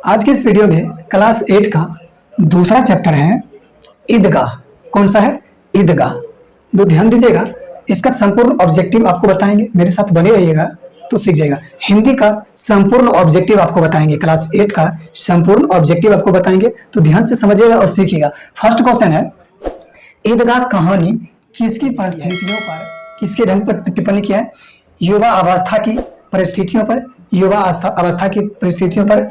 आज के इस वीडियो में क्लास 8 का दूसरा चैप्टर है ईदगाह। कौन सा है? ईदगाह। तो ध्यान दीजिएगा, इसका संपूर्ण ऑब्जेक्टिव आपको बताएंगे, मेरे साथ बने रहिएगा तो सीख जाएगा। हिंदी का संपूर्ण ऑब्जेक्टिव आपको बताएंगे, क्लास 8 का संपूर्ण ऑब्जेक्टिव आपको बताएंगे, तो ध्यान से समझिएगा और सीखिएगा। फर्स्ट क्वेश्चन है, ईदगाह कहानी किसकी परिस्थितियों पर, किसके ढंग पर टिप्पणी किया है? युवा अवस्था की परिस्थितियों पर, युवा अवस्था की परिस्थितियों पर,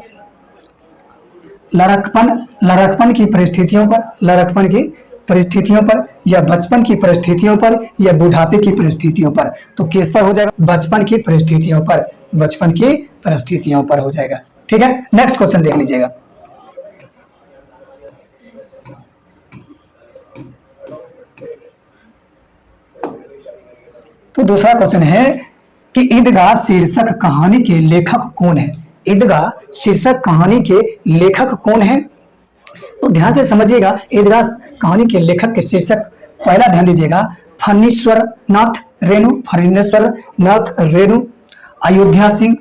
लड़कपन की परिस्थितियों पर, लड़कपन की परिस्थितियों पर, या बचपन की परिस्थितियों पर, या बुढ़ापे की परिस्थितियों पर। तो किस पर हो जाएगा? बचपन की परिस्थितियों पर, बचपन की परिस्थितियों पर हो जाएगा। ठीक है, नेक्स्ट क्वेश्चन देख लीजिएगा। तो दूसरा क्वेश्चन है कि ईदगाह शीर्षक कहानी के लेखक कौन है? ईदगाह शीर्षक कहानी के लेखक कौन है? तो ध्यान से समझिएगा, ईदगाह कहानी के लेखक के शीर्षक, पहला ध्यान दीजिएगा, फणीश्वर नाथ रेणु, अयोध्या सिंह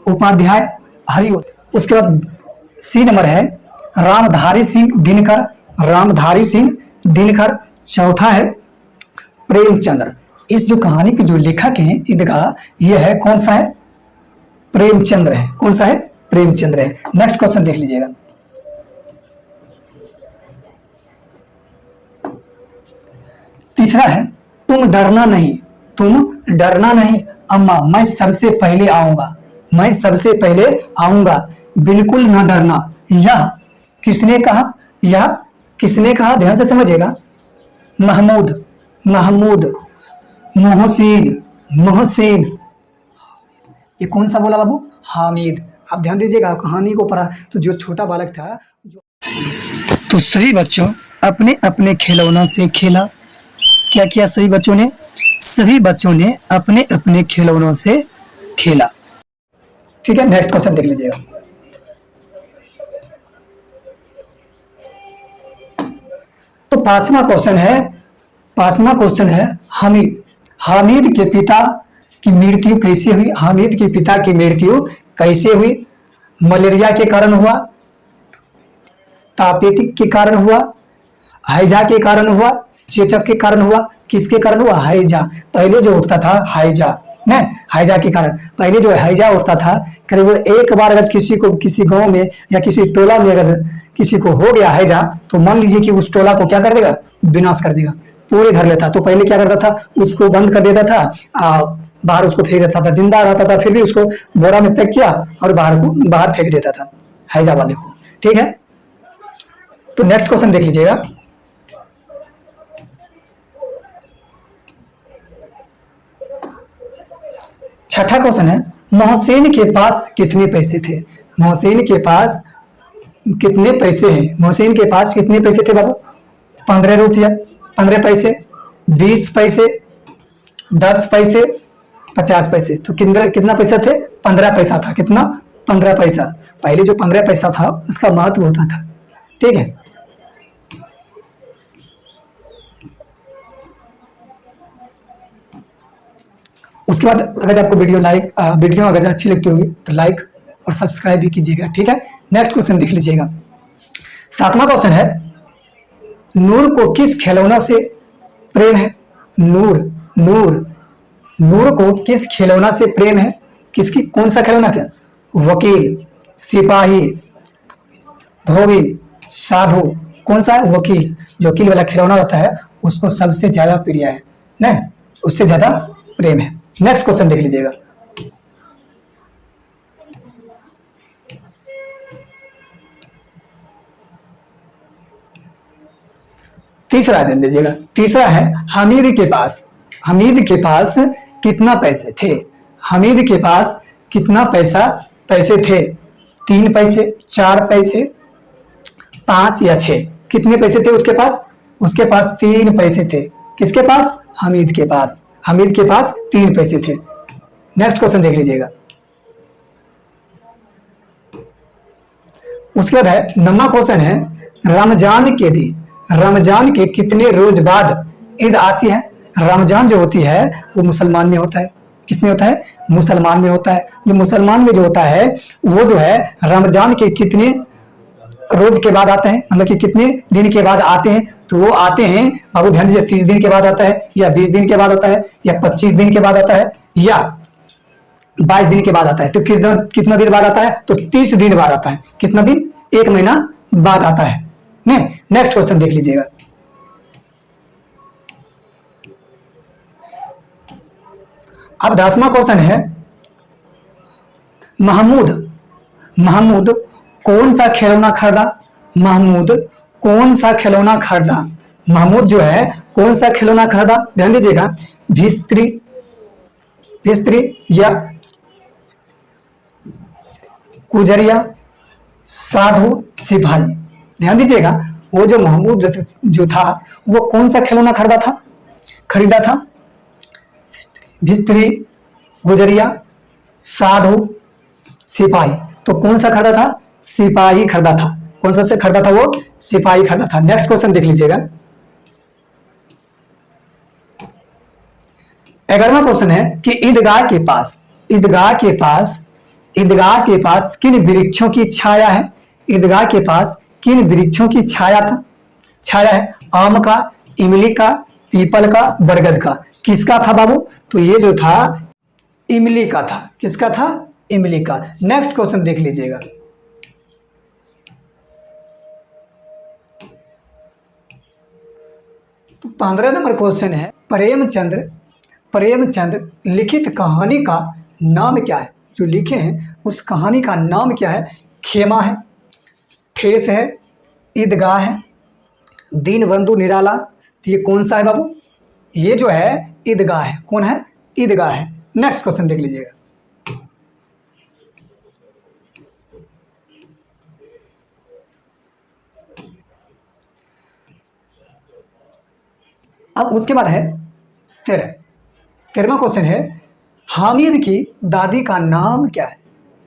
उपाध्याय हरिओ। उसके बाद सी नंबर है रामधारी सिंह दिनकर। चौथा है प्रेमचंद्र। इस जो कहानी के जो लेखक हैं ईदगाह, ये है कौन सा है? प्रेमचंद्र है। कौन सा है? प्रेमचंद्र है। नेक्स्ट क्वेश्चन देख लीजिएगा। तीसरा है, तुम डरना नहीं अम्मा, मैं सबसे पहले आऊंगा, बिल्कुल ना डरना। यह किसने कहा? ध्यान से समझिएगा। मोहसिन। ये कौन सा बोला बाबू? हामिद। आप ध्यान दीजिएगा, कहानी को पढ़ा तो जो छोटा बालक था तो सभी बच्चों अपने अपने खिलौनों से खेला। क्या किया सभी बच्चों ने? अपने अपने खिलौनों से खेला। ठीक है, नेक्स्ट क्वेश्चन देख लीजिएगा। तो पांचवा क्वेश्चन है हामिद के पिता की मृत्यु कैसे हुई? हामिद के पिता की मृत्यु कैसे हुई? मलेरिया के कारण हुआ, तापेतिक के कारण हुआ, हैजा के कारण हुआ, चेचक के कारण हुआ, किसके कारण हुआ? हैजा। पहले जो उठता था हैजा के कारण, पहले जो हैजा उठता था, करीब एक बार अगर किसी गांव में या किसी टोला में अगर किसी को हो गया हैजा, तो मान लीजिए कि उस टोला को क्या कर देगा? विनाश कर देगा, पूरे घर लेता। तो पहले क्या करता था? उसको बंद कर देता था, बाहर उसको फेंक देता था। जिंदा रहता था फिर भी उसको बोरा में पैक किया और बाहर फेंक देता था हैजा वाले को। ठीक है, तो नेक्स्ट क्वेश्चन देख लीजिएगा। छठा क्वेश्चन है, मोहसिन के पास कितने पैसे थे? मोहसिन के पास कितने पैसे थे बाबू? 15 रुपया, 15 पैसे, 20 पैसे, 10 पैसे, 50 पैसे। तो कितना पैसा थे? 15 पैसा था। कितना? 15 पैसा। पहले जो 15 पैसा था उसका महत्व होता था। ठीक है, उसके बाद अगर आपको वीडियो अगर अच्छी लगती होगी तो लाइक और सब्सक्राइब भी कीजिएगा। ठीक है, नेक्स्ट क्वेश्चन देख लीजिएगा। सातवां क्वेश्चन है, नूर को किस खिलौना से प्रेम है? नूर को किस खिलौना से प्रेम है? कौन सा खिलौना था? वकील, सिपाही, धोबी, साधु। कौन सा है? वकील। जो वकील वाला खिलौना होता है उसको सबसे ज्यादा प्रिय है ना, उससे ज्यादा प्रेम है। नेक्स्ट क्वेश्चन देख लीजिएगा। तीसरा ध्यान दीजिएगा। तीसरा है, हमीद के पास कितना पैसे थे? हमीद के पास कितना पैसे थे? 3 पैसे, 4 पैसे, 5 या 6? कितने पैसे थे उसके पास? उसके पास 3 पैसे थे। किसके पास? हमीद के पास 3 पैसे थे। नेक्स्ट क्वेश्चन देख लीजिएगा। उसके बाद है 9वां क्वेश्चन है, रमजान के कितने रोज बाद ईद आती है? रमजान जो होती है वो मुसलमान में होता है किसमें होता है? मुसलमान में होता है। जो मुसलमान में जो होता है वो जो है रमजान के कितने रोज के बाद आते हैं, मतलब कि कितने दिन के बाद आते हैं? तो वो आते हैं बाबू ध्यान दीजिए, 30 दिन के बाद आता है, या 20 दिन के बाद आता है, या 25 दिन के बाद आता है, या 22 दिन के बाद आता है। तो कितना दिन बाद आता है? तो 30 दिन बाद आता है। कितना दिन? 1 महीना बाद आता है। नेक्स्ट क्वेश्चन देख लीजिएगा। अब 10वां क्वेश्चन है, महमूद कौन सा खिलौना खरीदा? महमूद कौन सा खिलौना खरीदा? महमूद जो है कौन सा खिलौना खरीदा? ध्यान दीजिएगा, भिस्त्री या गुजरिया, साधु, सिपाही। ध्यान दीजिएगा, वो जो महमूद जो था वो कौन सा खिलौना खरीदा था? भिस्त्री, गुजरिया, साधु, सिपाही। तो कौन सा खरीदा था? सिपाही खरीदा था। कौन सा से खरीदा था? वो सिपाही खरीदा था। नेक्स्ट क्वेश्चन देख लीजिएगा। 11वां क्वेश्चन है कि ईदगाह के पास किन वृक्षों की छाया है? ईदगाह के पास किन वृक्षों की छाया है? आम का, इमली का, पीपल का, बरगद का। किसका था बाबू? तो ये जो था इमली का था। किसका था? इमली का। नेक्स्ट क्वेश्चन देख लीजिएगा। तो 15 नंबर क्वेश्चन है, प्रेमचंद लिखित कहानी का नाम क्या है? जो लिखे हैं उस कहानी का नाम क्या है? खेमा है, ठेस है, ईदगाह है, दीनबंधु निराला। तो ये कौन सा है बाबू? ये जो है ईदगाह है। कौन है? ईदगाह है। नेक्स्ट क्वेश्चन देख लीजिएगा। अब उसके बाद है 13वां क्वेश्चन है, हामिद की दादी का नाम क्या है?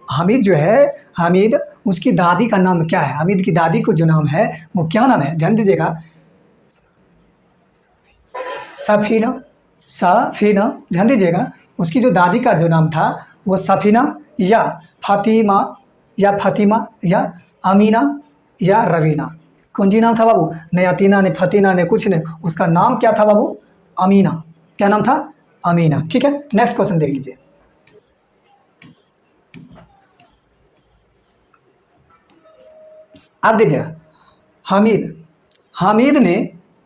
हामिद उसकी दादी का नाम क्या है? हामिद की दादी को जो नाम है वो क्या नाम है? ध्यान दीजिएगा, सफीना। ध्यान दीजिएगा, उसकी जो दादी का जो नाम था वो सफीना या फातिमा या अमीना या रवीना। कौन जी नाम था बाबू? न यातीना ने फतीना ने कुछ ने, उसका नाम क्या था बाबू? अमीना। क्या नाम था? अमीना। ठीक है, नेक्स्ट क्वेश्चन देख लीजिए। आप दीजिएगा, हामिद ने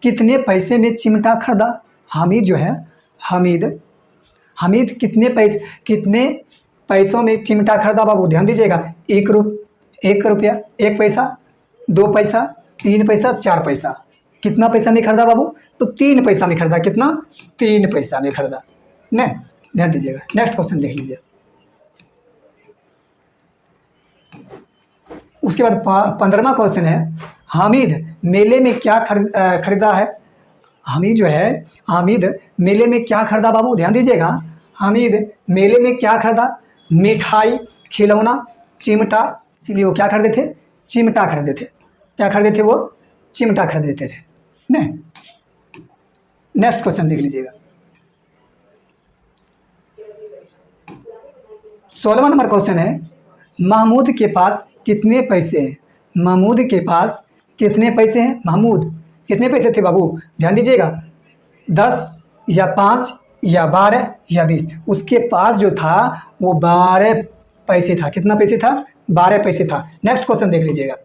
कितने पैसे में चिमटा खरीदा? हामिद जो है हामिद कितने पैसों में चिमटा खरीदा बाबू? ध्यान दीजिएगा, 1 रुपया, 1 पैसा, 2 पैसा, 3 पैसा, 4 पैसा। कितना पैसा में खरीदा बाबू? तो 3 पैसा में खरीदा। कितना? 3 पैसा में खरीदा। ध्यान दीजिएगा। नेक्स्ट क्वेश्चन देख लीजिए। उसके बाद 15वां क्वेश्चन है, हामिद मेले में क्या खरीदा है? हामिद मेले में क्या खरीदा बाबू? ध्यान दीजिएगा, हामिद मेले में क्या खरीदा? मिठाई, खिलौना, चिमटा। इसीलिए वो क्या खरीदे थे? चिमटा खरीदे थे। क्या खरीदे थे? वो चिमटा खरीदे थे। नेक्स्ट क्वेश्चन देख लीजिएगा। 16वां नंबर क्वेश्चन है, महमूद के पास कितने पैसे हैं? महमूद के पास कितने पैसे हैं? महमूद कितने पैसे थे बाबू? ध्यान दीजिएगा, 10 या 5 या 12 या 20। उसके पास जो था वो 12 पैसे था। कितना पैसे था? 12 पैसे था। नेक्स्ट क्वेश्चन देख लीजिएगा।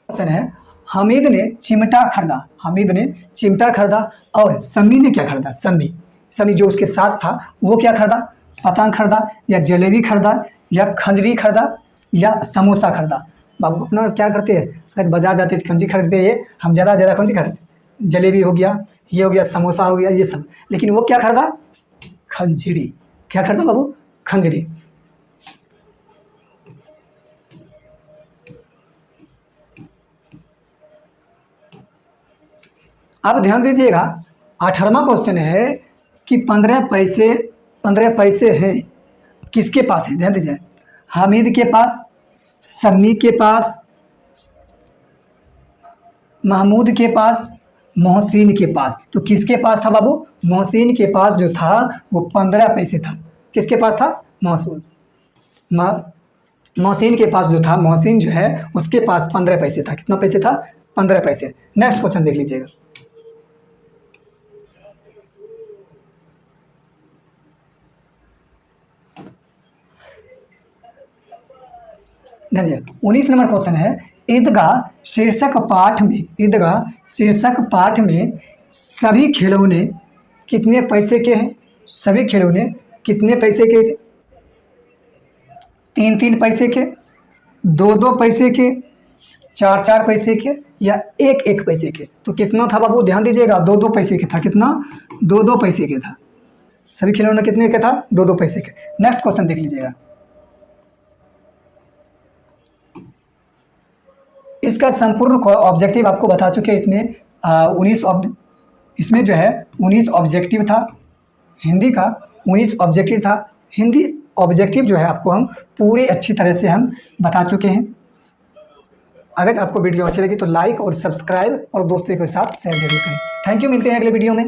क्वेश्चन है, हामिद ने चिमटा खरीदा और सम्मी ने क्या खरीदा? सम्मी जो उसके साथ था वो क्या खरीदा? पतंग खरीदा या जलेबी खरीदा या खंजरी खरीदा या समोसा खरीदा? बाबू अपना क्या करते हैं, अगर बाजार जाते थे खंजी खरीदते हैं, हम ज़्यादा खंजी खरीदते, जलेबी हो गया, ये हो गया, समोसा हो गया, ये सब। लेकिन वो क्या खरीदा? खंजरी। क्या खरीदा बाबू? खंजरी। अब ध्यान दीजिएगा, 18वां क्वेश्चन है कि 15 पैसे हैं किसके पास है? ध्यान दीजिए, हामिद के पास, सम्मी के पास, महमूद के पास मोहसिन के पास। तो किसके पास था बाबू? मोहसिन के पास जो था वो 15 पैसे था। किसके पास था? मोहसिन के पास जो था, मोहसिन जो है उसके पास 15 पैसे था। कितना पैसे था? 15 पैसे। नेक्स्ट क्वेश्चन देख लीजिएगा। देखिए 19 नंबर क्वेश्चन है, ईदगाह शीर्षक पाठ में सभी खिलौने कितने पैसे के हैं? सभी खिलौने कितने पैसे के थे? 3-3 पैसे के, 2-2 पैसे के, 4-4 पैसे के, या 1-1 पैसे के? तो कितना था बाबू? ध्यान दीजिएगा, 2-2 पैसे के था। कितना? 2-2 पैसे के था। सभी खिलौने कितने के था? 2-2 पैसे के। नेक्स्ट क्वेश्चन देख लीजिएगा। इसका संपूर्ण ऑब्जेक्टिव आपको बता चुके हैं। इसमें जो है 19 ऑब्जेक्टिव था। हिंदी का 19 ऑब्जेक्टिव था। हिंदी ऑब्जेक्टिव जो है आपको हम पूरे अच्छी तरह से हम बता चुके हैं। अगर आपको वीडियो अच्छी लगी तो लाइक और सब्सक्राइब और दोस्तों के साथ शेयर जरूर करें। थैंक यू, मिलते हैं अगले वीडियो में।